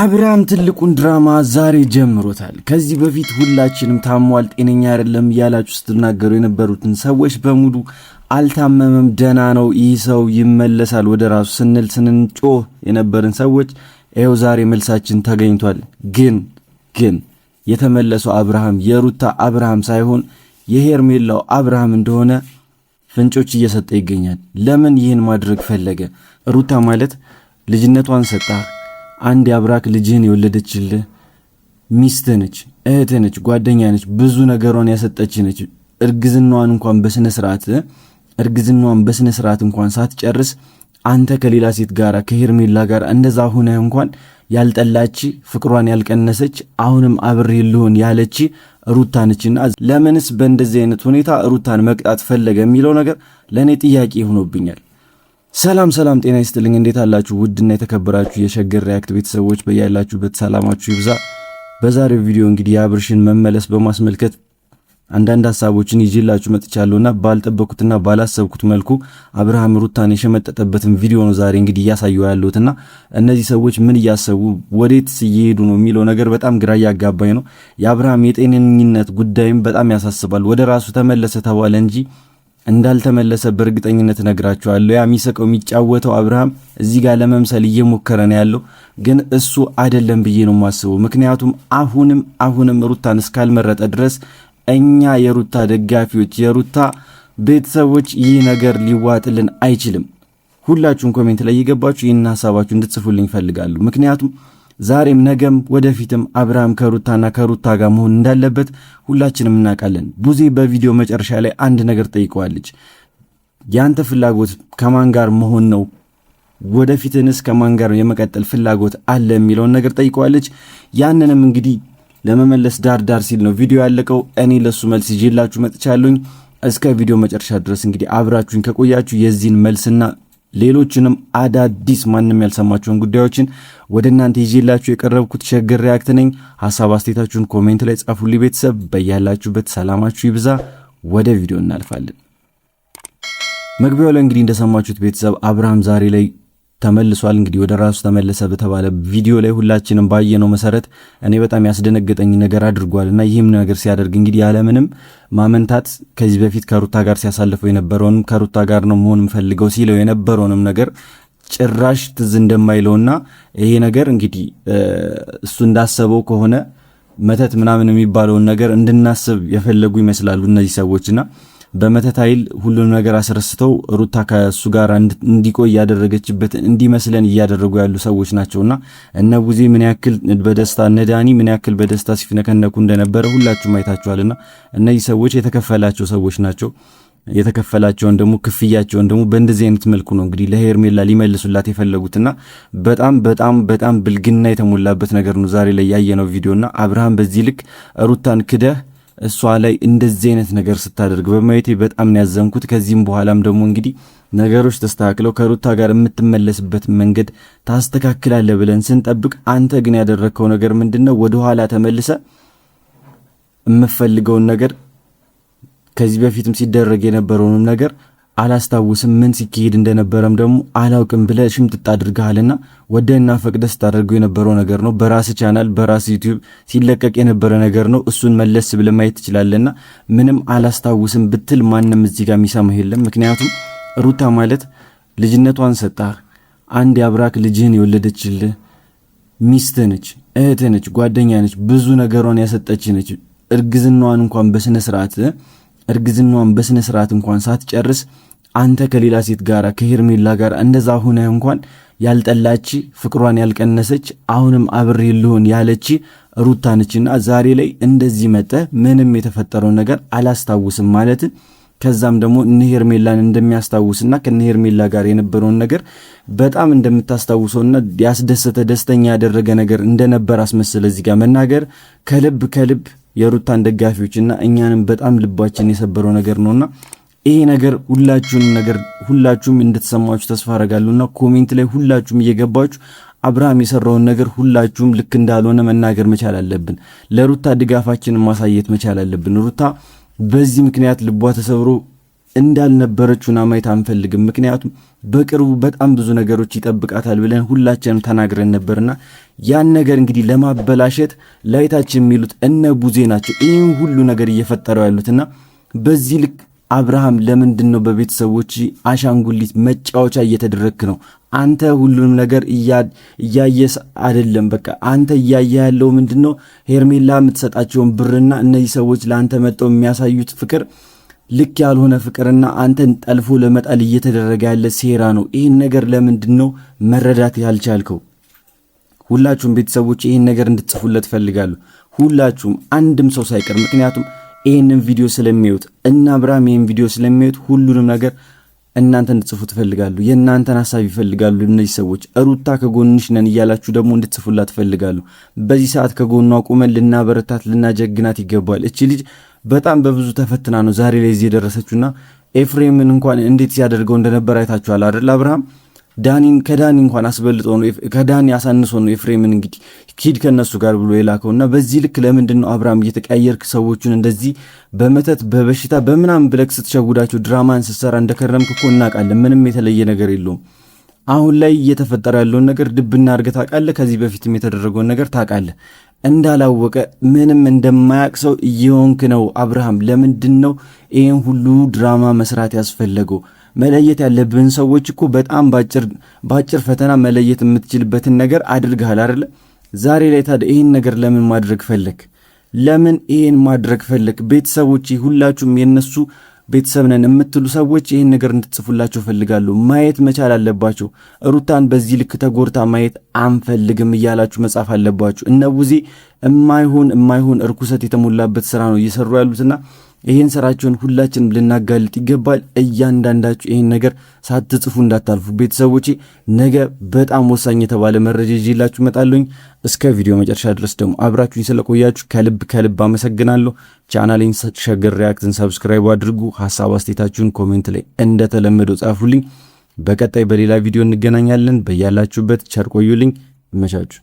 አብርሃም ትልቁን ድራማ ዛሬ ጀምሮታል። ከዚህ በፊት ሁላችንም ታሟል፣ ጤነኛ አይደለም እያላችሁ ስትናገሩ የነበሩትን ሰዎች በሙሉ አልታመመም፣ ደና ነው፣ ይህ ሰው ይመለሳል ወደ ራሱ ስንጮህ የነበርን ሰዎች ይኸው ዛሬ መልሳችን ተገኝቷል። ግን የተመለሰው አብርሃም የሩታ አብርሃም ሳይሆን የሄርሜላው አብርሃም እንደሆነ ፍንጮች እየሰጠ ይገኛል። ለምን ይህን ማድረግ ፈለገ? ሩታ ማለት ልጅነቷን ሰጣ። አንድ የአብራክ ልጅህን የወለደችልህ ሚስትህ ነች፣ እህትህ ነች፣ ጓደኛ ነች፣ ብዙ ነገሯን ያሰጠች ነች። እርግዝናዋን በስነ ስርዓት እንኳን ሳትጨርስ አንተ ከሌላ ሴት ጋር ከሄርሜላ ጋር እንደዛ ሆነ እንኳን ያልጠላች ፍቅሯን ያልቀነሰች አሁንም አብሬ ልሆን ያለች ሩታ ነችና ለምንስ በእንደዚህ አይነት ሁኔታ ሩታን መቅጣት ፈለገ የሚለው ነገር ለኔ ጥያቄ ሆኖብኛል። ሰላም ጤና ይስጥልኝ። እንዴት አላችሁ? ውድና የተከበራችሁ የሸገር ሪያክት ቤተሰቦች በያላችሁበት ሰላማችሁ ይብዛ። በዛሬው ቪዲዮ እንግዲህ የአብርሽን መመለስ በማስመልከት አንዳንድ ሐሳቦችን ይዤላችሁ መጥቻለሁና ባልጠበቁትና ባላሰብኩት መልኩ አብርሃም ሩታን የሸመጠጠበትን ቪዲዮ ነው ዛሬ እንግዲህ እያሳየው ያለሁትና እነዚህ ሰዎች ምን እያሰቡ ወዴትስ እየሄዱ ነው የሚለው ነገር በጣም ግራ ያጋባኝ ነው። የአብርሃም የጤንነት ጉዳይም በጣም ያሳስባል። ወደ ራሱ ተመለሰ ተባለ እንጂ እንዳልተመለሰ በእርግጠኝነት ነግራችኋለሁ። ያ የሚሰቀው የሚጫወተው አብርሃም እዚህ ጋር ለመምሰል እየሞከረ ነው ያለው፣ ግን እሱ አይደለም ብዬ ነው የማስበው። ምክንያቱም አሁንም ሩታን እስካልመረጠ ድረስ እኛ የሩታ ደጋፊዎች፣ የሩታ ቤተሰቦች ይህ ነገር ሊዋጥልን አይችልም። ሁላችሁም ኮሜንት ላይ እየገባችሁ ይህን ሐሳባችሁ እንድትጽፉልኝ ፈልጋለሁ። ምክንያቱም ዛሬም ነገም ወደፊትም አብርሃም ከሩታ ጋር መሆን እንዳለበት ሁላችንም እናውቃለን። ቡዜ በቪዲዮ መጨረሻ ላይ አንድ ነገር ጠይቀዋለች። ያንተ ፍላጎት ከማን ጋር መሆን ነው? ወደፊትንስ ከማን ጋር የመቀጠል ፍላጎት አለ የሚለውን ነገር ጠይቀዋለች። ያንንም እንግዲህ ለመመለስ ዳር ሲል ነው ቪዲዮ ያለቀው። እኔ ለሱ መልስ ይዤላችሁ መጥቻለሁኝ። እስከ ቪዲዮ መጨረሻ ድረስ እንግዲህ አብራችሁኝ ከቆያችሁ የዚህን መልስና ሌሎችንም አዳዲስ ማንም ያልሰማቸውን ጉዳዮችን ወደ እናንተ ይዤላችሁ የቀረብኩት ሸገር ሪያክት ነኝ። ሐሳብ አስተያየታችሁን ኮሜንት ላይ ጻፉልኝ። ቤተሰብ በያላችሁበት ሰላማችሁ ይብዛ። ወደ ቪዲዮ እናልፋለን። መግቢያው ላይ እንግዲህ እንደሰማችሁት ቤተሰብ አብርሃም ዛሬ ላይ ተመልሷል። እንግዲህ ወደ ራሱ ተመለሰ በተባለ ቪዲዮ ላይ ሁላችንም ባየነው መሰረት እኔ በጣም ያስደነገጠኝ ነገር አድርጓልና ይህም ነገር ሲያደርግ እንግዲህ ያለምንም ማመንታት ከዚህ በፊት ከሩታ ጋር ሲያሳልፈው የነበረውንም ከሩታ ጋር ነው መሆን ፈልገው ሲለው የነበረውንም ነገር ጭራሽ ትዝ እንደማይለውና ይሄ ነገር እንግዲህ እሱ እንዳሰበው ከሆነ መተት ምናምን የሚባለውን ነገር እንድናስብ የፈለጉ ይመስላሉ እነዚህ ሰዎችና በመተት ኃይል ሁሉንም ነገር አስረስተው ሩታ ከሱ ጋር እንዲቆይ ያደረገችበት እንዲመስለን እያደረጉ ያሉ ሰዎች ናቸውና እነ ቡዜ ምን ያክል በደስታ እነ ዳኒ ምን ያክል በደስታ ሲፍነከነኩ እንደነበረ ሁላችሁም አይታችኋልና እነዚህ ሰዎች የተከፈላቸው ሰዎች ናቸው። የተከፈላቸውን ደግሞ ክፍያቸውን ደግሞ በእንደዚህ አይነት መልኩ ነው እንግዲህ ለሄርሜላ ሊመልሱላት የፈለጉትና በጣም ብልግና የተሞላበት ነገር ነው ዛሬ ላይ ያየነው ቪዲዮና አብርሃም በዚህ ልክ ሩታን ክደህ እሷ ላይ እንደዚህ አይነት ነገር ስታደርግ በማየቴ በጣም ያዘንኩት። ከዚህም በኋላም ደግሞ እንግዲህ ነገሮች ተስተካክለው ከሩታ ጋር የምትመለስበት መንገድ ታስተካክላለህ ብለን ስንጠብቅ አንተ ግን ያደረከው ነገር ምንድነው? ወደ ኋላ ተመልሰ የምፈልገውን ነገር ከዚህ በፊትም ሲደረግ የነበረውንም ነገር አላስታውስም፣ ምን ሲካሄድ እንደነበረም ደግሞ አላውቅም ብለህ ሽምጥጥ አድርገሃልና ወደና ፈቅደህ ስታደርገው የነበረው ነገር ነው። በራስ ቻናል በራስ ዩቲዩብ ሲለቀቅ የነበረ ነገር ነው። እሱን መለስ ብለህ ማየት ትችላለህና ምንም አላስታውስም ብትል ማንም እዚህ ጋር የሚሰማህ የለም። ምክንያቱም ሩታ ማለት ልጅነቷን ሰጣ። አንድ የአብራክ ልጅህን የወለደችልህ ሚስትህ ነች፣ እህትህ ነች፣ ጓደኛ ነች፣ ብዙ ነገሯን ያሰጠች ነች። እርግዝናዋን በስነ ስርዓት እንኳን ሳትጨርስ አንተ ከሌላ ሴት ጋር ከሄርሜላ ጋር እንደዛ ሆነ እንኳን ያልጠላች ፍቅሯን ያልቀነሰች አሁንም አብሬ ልሆን ያለች ሩታ ነችና ዛሬ ላይ እንደዚህ መጣ። ምንም የተፈጠረው ነገር አላስታውስም ማለት ከዛም ደግሞ ሄርሜላን እንደሚያስታውስና ከሄርሜላ ጋር የነበረውን ነገር በጣም እንደምታስታውሰውና ያስደሰተ ደስተኛ ያደረገ ነገር እንደነበር አስመስለ እዚህ ጋር መናገር ከልብ የሩታን ደጋፊዎችና እኛንም በጣም ልባችን የሰበረው ነገር ነውና ይሄ ነገር ሁላችሁም እንድትሰማችሁ ተስፋ አደርጋለሁና ኮሜንት ላይ ሁላችሁም እየገባችሁ አብርሃም የሰራውን ነገር ሁላችሁም ልክ እንዳልሆነ መናገር መቻል አለብን። ለሩታ ድጋፋችንን ማሳየት መቻል አለብን። ሩታ በዚህ ምክንያት ልቧ ተሰብሮ እንዳልነበረችውና ማየት አንፈልግም። ምክንያቱም በቅርቡ በጣም ብዙ ነገሮች ይጠብቃታል ብለን ሁላችንም ተናግረን ነበርና ያን ነገር እንግዲህ ለማበላሸት ላይታችን የሚሉት እነ ቡዜ ናቸው ይህን ሁሉ ነገር እየፈጠረው ያሉትና በዚህ ልክ አብርሃም ለምንድን ነው በቤተሰቦች አሻንጉሊት መጫወቻ እየተደረክ ነው? አንተ ሁሉንም ነገር እያየስ አይደለም። በቃ አንተ እያየ ያለው ምንድነው ሄርሜላ የምትሰጣቸውን ብርና እነዚህ ሰዎች ለአንተ መጥተው የሚያሳዩት ፍቅር ልክ ያልሆነ ፍቅርና አንተን ጠልፎ ለመጣል እየተደረገ ያለ ሴራ ነው። ይህን ነገር ለምንድን ነው መረዳት ያልቻልከው? ሁላችሁም ቤተሰቦች ይህን ነገር እንድትጽፉለት ፈልጋለሁ። ሁላችሁም አንድም ሰው ሳይቀር ምክንያቱም ይህንን ቪዲዮ ስለሚዩት እና አብርሃም ይህን ቪዲዮ ስለሚዩት ሁሉንም ነገር እናንተ እንድትጽፉ ትፈልጋሉ። የእናንተን ሐሳብ ይፈልጋሉ እነዚህ ሰዎች። ሩታ ከጎንሽ ነን እያላችሁ ደግሞ እንድትጽፉላት ትፈልጋሉ። በዚህ ሰዓት ከጎኗ ቁመን ልናበረታት ልናጀግናት ይገባል። እቺ ልጅ በጣም በብዙ ተፈትና ነው ዛሬ ላይ እዚህ የደረሰችውና ኤፍሬምን እንኳን እንዴት ሲያደርገው እንደነበር አይታችኋል አይደል? አብርሃም ከዳኒ እንኳን አስበልጦ ነው ከዳኒ አሳንሶ ነው ኤፍሬምን እንግዲህ ኪድ ከነሱ ጋር ብሎ የላከውና በዚህ ልክ ለምንድን ነው አብርሃም እየተቀያየርክ ሰዎችን እንደዚህ በመተት በበሽታ በምናም ብለክ ስትሸጉዳቸው ድራማን ስትሰራ እንደከረምክ እኮ እናውቃለን። ምንም የተለየ ነገር የለውም። አሁን ላይ እየተፈጠረ ያለውን ነገር ድብና አድርገህ ታውቃለህ። ከዚህ በፊትም የተደረገውን ነገር ታውቃለህ። እንዳላወቀ ምንም እንደማያውቅ ሰው እየሆንክ ነው አብርሃም። ለምንድን ነው ይህን ሁሉ ድራማ መስራት ያስፈለገው? መለየት ያለብን ሰዎች እኮ በጣም ባጭር ፈተና መለየት የምትችልበትን ነገር አድርገሃል አይደለ? ዛሬ ላይ ታዲያ ይህን ነገር ለምን ማድረግ ፈለክ? ለምን ይህን ማድረግ ፈለክ? ቤተሰቦች ሁላችሁም የነሱ ቤተሰብ ነን የምትሉ ሰዎች ይህን ነገር እንድትጽፉላቸው ፈልጋለሁ። ማየት መቻል አለባቸው። ሩታን በዚህ ልክ ተጎርታ ማየት አንፈልግም እያላችሁ መጻፍ አለባችሁ። እነ ቡዜ የማይሆን እርኩሰት የተሞላበት ስራ ነው እየሰሩ ያሉትና ይህን ስራቸውን ሁላችንም ልናጋልጥ ይገባል። እያንዳንዳችሁ ይህን ነገር ሳትጽፉ እንዳታልፉ ቤተሰቦቼ። ነገ በጣም ወሳኝ የተባለ መረጃ ይዤላችሁ እመጣለሁኝ። እስከ ቪዲዮ መጨረሻ ድረስ ደግሞ አብራችሁኝ ስለቆያችሁ ከልብ አመሰግናለሁ። ቻናሌን ሸገር ሪያክትን ሰብስክራይብ አድርጉ። ሐሳብ አስተያየታችሁን ኮሜንት ላይ እንደተለመደው ጻፉልኝ። በቀጣይ በሌላ ቪዲዮ እንገናኛለን። በያላችሁበት ቸር ቆዩልኝ። ይመቻችሁ።